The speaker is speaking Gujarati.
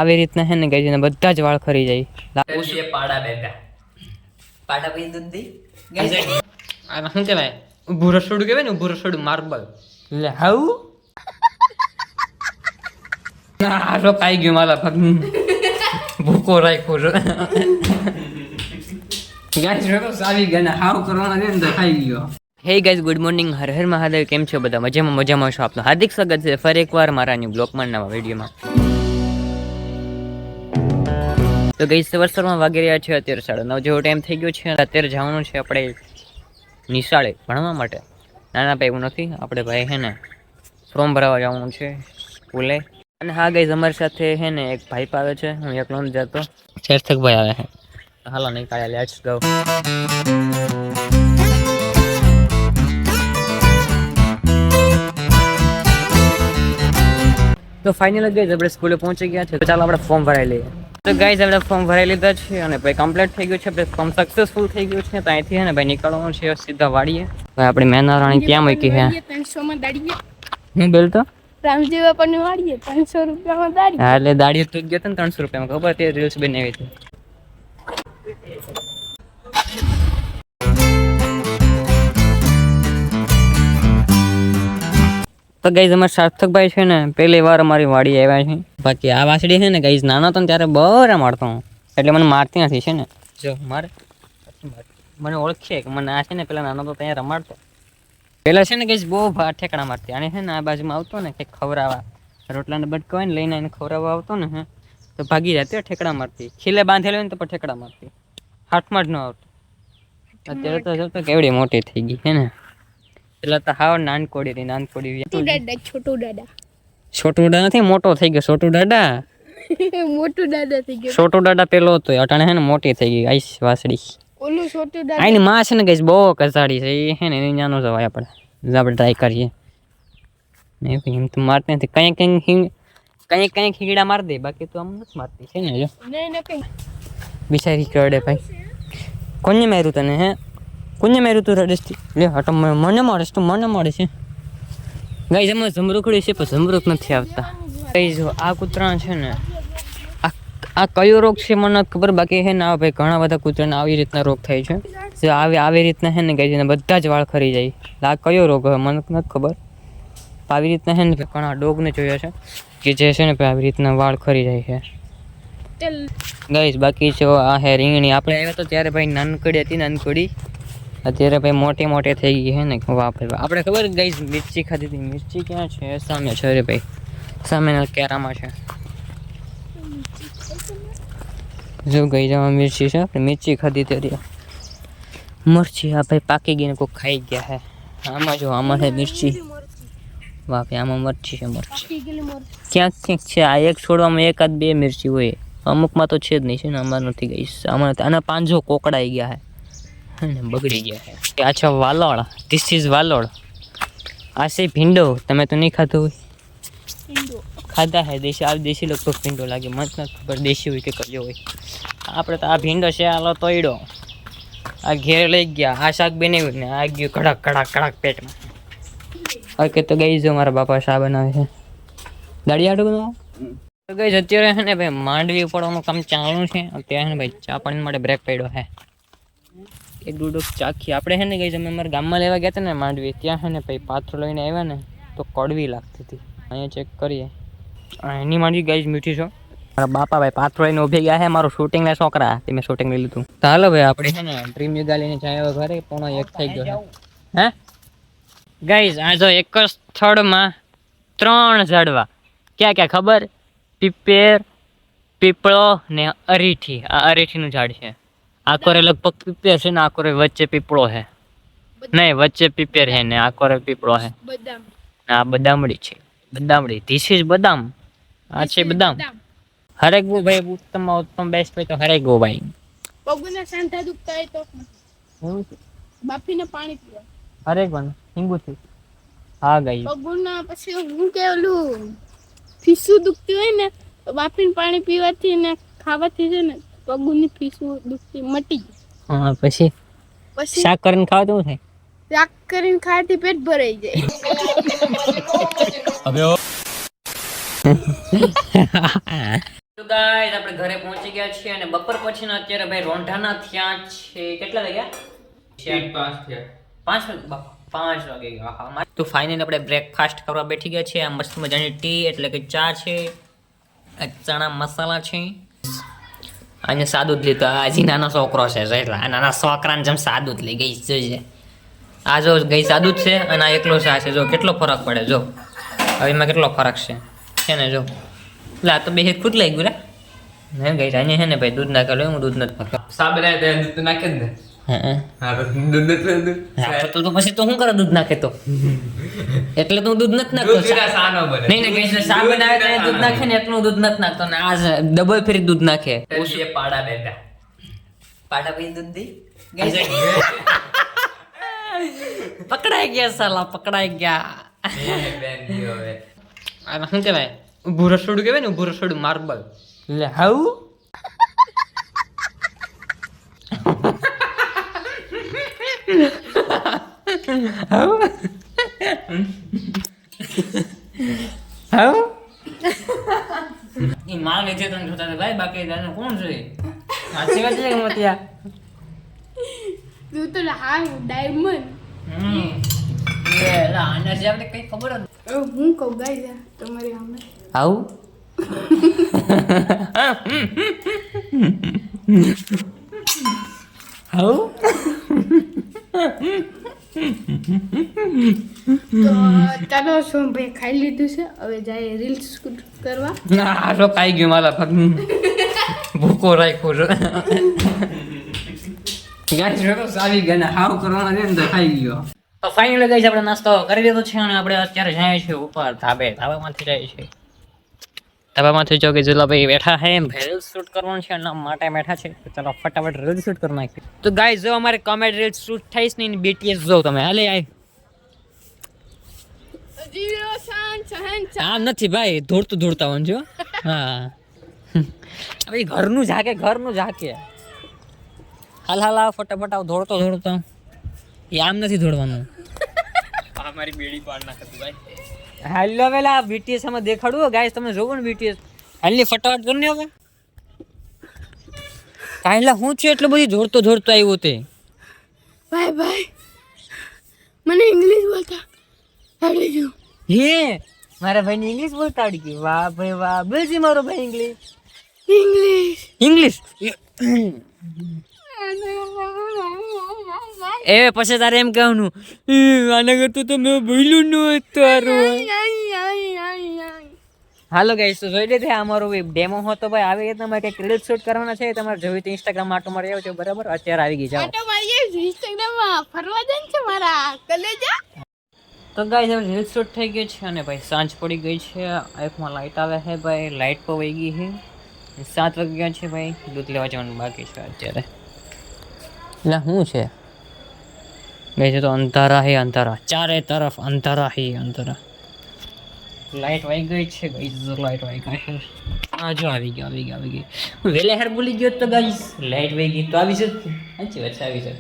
આવી રીતના હે ને ગાઈઝ ને બધા જ વાળ ખરી જાય. ये पाड़ा बेटा पाड़ा पी दूध दी गाइस આ શું કહેવાય? ઊભું રસોડું કહેવાય ને, ઊભું રસોડું માર્બલ. એટલે હાઉ હાલો પાઈ ગયું મારા પગ ભૂકો રાખ્યો છે. ગાઈસ જો સાવી ગયા ને હાવ કરવાના છે ને તો ખાઈ ગયો. હે guys, good morning, Har Har Mahadev. કેમ છો બધા? મજામાં છો? આપનું હાર્દિક સ્વાગત છે ફરી એકવાર મારા ન્યુ બ્લોગમાં, નવા વિડીયોમાં. તો ગાઈસ સવારમાં વાગી રહ્યા છે અત્યારે 9:30 જેવો ટાઈમ થઈ ગયો છે. અત્યારે જવાનું છે આપણે નિશાળે ભણવા માટે. નાના ભાઈ એવું નથી, આપણે ભાઈ હે ને ફોર્મ ભરાવા જવાનું છે સ્કૂલે. અને હા ગાઈસ, અમારી સાથે હે ને એક ભાઈ આવે છે, હું એકલો નથી જતો. સાર્થક ભાઈ આવે છે. હાલો નહીં કાઢ્યા, લેટ્સ ગો. તો ફાઇનલ ગાઈસ આપણે સ્કૂલે પહોંચી ગયા છે. તો ચાલો આપણે ફોર્મ ભરાઈ લઈએ. તો ગાઈસ આપણે ફોર્મ ભરાઈ લીધા છે અને ભાઈ કમ્પ્લીટ થઈ ગયું છે. આપણે ફોર્મ સક્સેસફુલ થઈ ગયું છે. તો અહીંથી હે ને ભાઈ નીકળવાનું છે સીધા વાડીએ. ભાઈ આપણે મેના રાણી ક્યાં મૂકી છે? 300 માં દાડીએ. હું બોલતો રામજી બાપાની વાડીએ 300 રૂપિયામાં દાડી. હા એટલે દાડી તો ગયો ને 300 રૂપિયામાં. ખબર તે રીલ્સ બનાવી હતી. તો ગાઈઝ અમારા સાર્થકભાઈ છે ને પહેલી વાર અમારી વાડી આવ્યા છે. બાકી આ વાસડી છે ને ગાઈઝ નાનો હતો ને ત્યારે બહુ રમાડતો હું, એટલે મને મારતી નથી છે ને. જો મારે મને ઓળખે કે મને આ છે ને પેલા નાનો તો ત્યાં રમાડતો. પેલા છે ને ગાઈઝ બહુ ઠેકડા મારતી. અને છે ને આ બાજુમાં આવતો ને કે ખવડાવવા રોટલાને બટકા હોય ને લઈને એને ખવડાવવા આવતો ને હે તો ભાગી જતી ઠેકડા મારતી. ખીલે બાંધેલો હોય ને તો પણ ઠેકડા મારતી, હાથમાં જ ન આવતો. અત્યારે તો જો તો કેવડી મોટી થઈ ગઈ છે ને. પેલા તો હાવ નાનકોડી રહી, નાનકોડી. છોટું દાદા છોટું દાદા નથી, મોટો થઈ ગયો છોટું દાદા. મોટું દાદા થઈ ગયો. છોટું દાદા પેલો હતો, અટાણે છે ને મોટી થઈ ગઈ આઈસ વાસડી. ઓલું છોટું દાદા આની માં છે ને ગઈશ બહુ કસાડી છે. એ છે ને એની નાનો જવાય આપણે ટ્રાય કરીએ. નહીં ભાઈ એમ તો મારતી નથી, કંઈક હીડા મારી દે, બાકી તો આમ નથી મારતી છે ને. જો બિચારી કરડે ભાઈ. કોને માર્યું તને? હે કોને માર્યું તું? રડેસથી લે હટો, મને મળે તું, મને મળે છે. ગાઈઝ એમાં ઝમરૂખડી છે પણ ઝમરૂખ નથી આવતા. ગાઈઝ આ કૂતરા છે ને આ કયો રોગ છે મને નથી ખબર. બાકી છે ને આ ભાઈ ઘણા બધા કૂતરાને આવી રીતના રોગ થાય છે. જે આવી રીતના છે ને ગાઈઝ બધા જ વાળ ખરી જાય. આ કયો રોગ હવે મને નથી ખબર. આવી રીતના છે ને ઘણા ડોગને જોયા છે કે જે છે ને આવી રીતના વાળ ખરી જાય છે ગાઈઝ. બાકી જો આ હે રીંગણી. આપણે આવ્યા તો ત્યારે ભાઈ નાનકડી હતી, નાનકડી. અત્યારે ભાઈ મોટી મોટી થઈ ગઈ છે ને. વાપરે આપણે ખબર ગાઈઝ મિર્ચી ખાધી હતી. મિર્ચી ક્યાં છે? સામે છે રે ભાઈ, સામેના કેરામાં છે. જો ગઈ જવા મિર્ચી છે, આપણે મિર્ચી ખાધી ત્યારે મરચી. આ ભાઈ પાકી ગઈને કોઈ ખાઈ ગયા હે. આમાં જો આમાં છે મિર્ચી. વાહ ભાઈ આમાં મરચી છે. મરચી ક્યાંક ક્યાંક છે. આ એક છોડવામાં એકાદ બે મિર્ચી હોય, અમુકમાં તો છે જ નહીં છે ને. આમાં નથી ગઈ. આના પાંજો કોકડાઈ ગયા હે ને બગડી ગયા છે. અચ્છા વાલોળ, ધીસ ઇઝ વાલોળ. આ છે ભીંડો. તમે તો નહીં ખાધો હોય? ખાધા હે દેશી. આ દેશી લગભગ ભીંડો લાગે, મને નથી ખબર દેશી હોય કે કયો હોય. આપણે તો આ ભીંડો છે આલો તોયડો. આ ઘેર લઈ ગયા. આ શાક બનાવ્યું ને આ ગયું કડક કડક કડક પેટમાં. ઓકે તો ગઈ જો મારા બાપા શા બનાવે છે દાડિયાડું બનાવો. તો ગઈ અત્યારે છે ને ભાઈ માંડવી ઉપાડવાનું કામ ચાલુ છે. અત્યારે છે ને ભાઈ ચા પાણી માટે બ્રેક પડ્યો છે. એક ડૂડો ચાખી. આપણે છે ને ગઈ અમે અમારા ગામમાં લેવા ગયા હતા ને માંડવી, ત્યાં છે ને ભાઈ પાથરો લઈને આવ્યા ને તો કડવી લાગતી હતી. અહીંયા ચેક કરીએ, એની માંડવી ગઈ મીઠી છો. મારા બાપા ભાઈ પાથરો લઈને ઉભી ગયા છે. મારું શૂટિંગના છોકરા તે મેં શૂટિંગ લઈ લીધું. તો હાલો ભાઈ આપણે છે ને ડ્રીમ યુગા લઈને જાય ઘરે. 1:30 થઈ ગયો હે ગાઈઝ. આ જો એક જ સ્થળમાં 3 ઝાડવા. ક્યાં ક્યાં ખબર? પીપેર, પીપળો ને અરીઠી. આ અરીઠીનું ઝાડ છે. આ કોરે લગભગ પીપેર છે ને આ કોરે વચ્ચે પીપળો છે. નહીં વચ્ચે પીપેર છે ને આ કોરે પીપળો છે. આ બદામડી છે. બદામડી, ધીસ ઇઝ બદામ. આ છે બદામ. હરેક ગો ભાઈ ઉત્તમ બેસ્ટ હોય તો હરેક ગો ભાઈ. પગના સાંધા દુખતા હોય તો બાફીને પાણી પીવા. હરેક વન હિંગુથી. હા ગઈ પગના પછી હું કે ઓલું ફીસું દુખતી હોય ને તો બાફીને પાણી પીવાથી ને ખાવાથી છે ને પગની ફીસું દુખતી મટી જાય. હા પછી શાક કરીને ખાવ તો થાય. શાક કરીને ખાવાથી પેટ ભરાઈ જાય. ગાઈસ આપણે ઘરે પહોંચી ગયા છીએ અને બપોર પછીના અત્યારે ભાઈ રોંઢાના થયા છે કેટલા વાગ્યા 5 વાગે ગયા હા તો ફાઇનલી આપણે બ્રેકફાસ્ટ કરવા બેઠી ગયા છીએ આ મસ્ત મજાની ટી એટલે કે ચા છે ચણા મસાલા છે અને સાદું જ લીધું હજી નાનો છોકરો છે એટલે આ નાના છોકરાને જેમ સાદું જ લઈ ગઈ જોઈએ આ જો ગઈ સાદું જ છે અને આ એકલો ચા છે જો કેટલો ફરક પડે જો હવે એમાં કેટલો ફરક છે ને જો એટલે આ તો બે ખુદ લઈ ગયું ને ગઈ રાની છે ને ભાઈ દૂધ નાખેલું હું દૂધ નથી નાખતો સાબ બનાવે તો દૂધ નાખે જ ને હા તો દૂધ નથી તો પછી તો શું કરે દૂધ નાખે તો એટલે તું દૂધ નથી નાખતો દૂધ વિના સા ન બને નહીં ને ગઈ સા બનાવે તો દૂધ નાખે ને એટલું દૂધ નથી નાખતો ને આ ડબલ ફેરી દૂધ નાખે એ પાડા બેટા પાટા પછી દૂધ દી પકડાઈ ગયા સાલા પકડાઈ ગયા બેન દીયો હવે આ શું કહેવાય ઊભું રસોડું કહેવાય ને ઊભું રસોડું માર્બલ એટલે હાઉ માલ વેચે તને જોતા હતા ભાઈ બાકી તને કોણ છે સાચી વાત છે મતિયા તું તો હા ડાયમંડ આના છે આપણે કઈ ખબર જ હું કહું ગાઈ તમારી સામે આવું તો ચાલો શું ભાઈ ખાઈ લીધું છે હવે જાય રીલ્સ કરવા આ તો ખાઈ ગયું મારા પગ ભૂકો રાખ્યો છે ગાઈસ જો સાવી ગયા ને હાવ કરવાના છે ને તો ખાઈ ગયો તો ફાઇનલી ગાઈસ આપણે નાસ્તો કરી લીધો છે અને આપણે અત્યારે જઈએ છીએ ઉપર ધાબામાંથી જાય છે ધાબામાંથી જો કે જુલાભાઈ બેઠા છે રીલ્સ શૂટ કરવાનું છે એના માટે બેઠા છે તો ચાલો ફટાફટ રીલ્સ શૂટ કરી નાખીએ તો ગાઈસ જો અમારે કોમેડી રીલ્સ શૂટ થઈશ ને BTS જો તમે હાલે આય આમ નથી ભાઈ દોડતા હોન જો હા ભાઈ ઘરનું ઝાકે હાલ ફટાફટ આવ દોડતો એ આમ નથી દોડવાનું મારી બેડી પાડ નાખે તું ભાઈ હાલો વેલા BTS આમાં દેખાડું ગાઈસ તમે જોવો ને BTS હાલની ફટાફટ કરને હવે કાઈલા હું છું એટલે બધી દોડતો આવ્યો તે ભાઈ મને ઇંગ્લિશ બોલતા આવડી ગયું હે મારા ભાઈને ઇંગ્લિશ બોલતા આવડી ગયું વાહ ભાઈ વાહ બોલજી મારો ભાઈ ઇંગ્લિશ એ પછી તારે એમ કહેવાનું આના કરતું તો મેં બોલ્યું ન તારું હાલો ગાઈસ તો જોઈ લીધે અમારો ડેમો હતો ભાઈ આવી રીતે તમારે કંઈક રીલ્સ શૂટ કરવાના છે તમારે જોયું તો ઇન્સ્ટાગ્રામ આટો મારી આવજો બરાબર અત્યારે આવી ગઈ જાઓ આટો મારીએ ઇન્સ્ટાગ્રામમાં ફરવા જાય છે મારા કલેજા તો ગાઈસ હવે રીલ્સ શૂટ થઈ ગઈ છે અને ભાઈ સાંજ પડી ગઈ છે આંખમાં લાઇટ આવે છે ભાઈ લાઇટ પર વહી ગઈ છે 7 વાગી ગયા છે ભાઈ દૂધ લેવા જવાનું બાકી છે અત્યારે એટલે શું છે ગઈ છે તો અંધારા ચારે તરફ અંધારા લાઇટ વાઈ ગઈ છે ગાઈસ લાઇટ વાઈ ગઈ છે આ જો આવી ગઈ વેલે હેર ભૂલી ગયો તો ગાઈસ લાઇટ વાઈ ગઈ તો આવી છે સાચી વાત છે આવી છે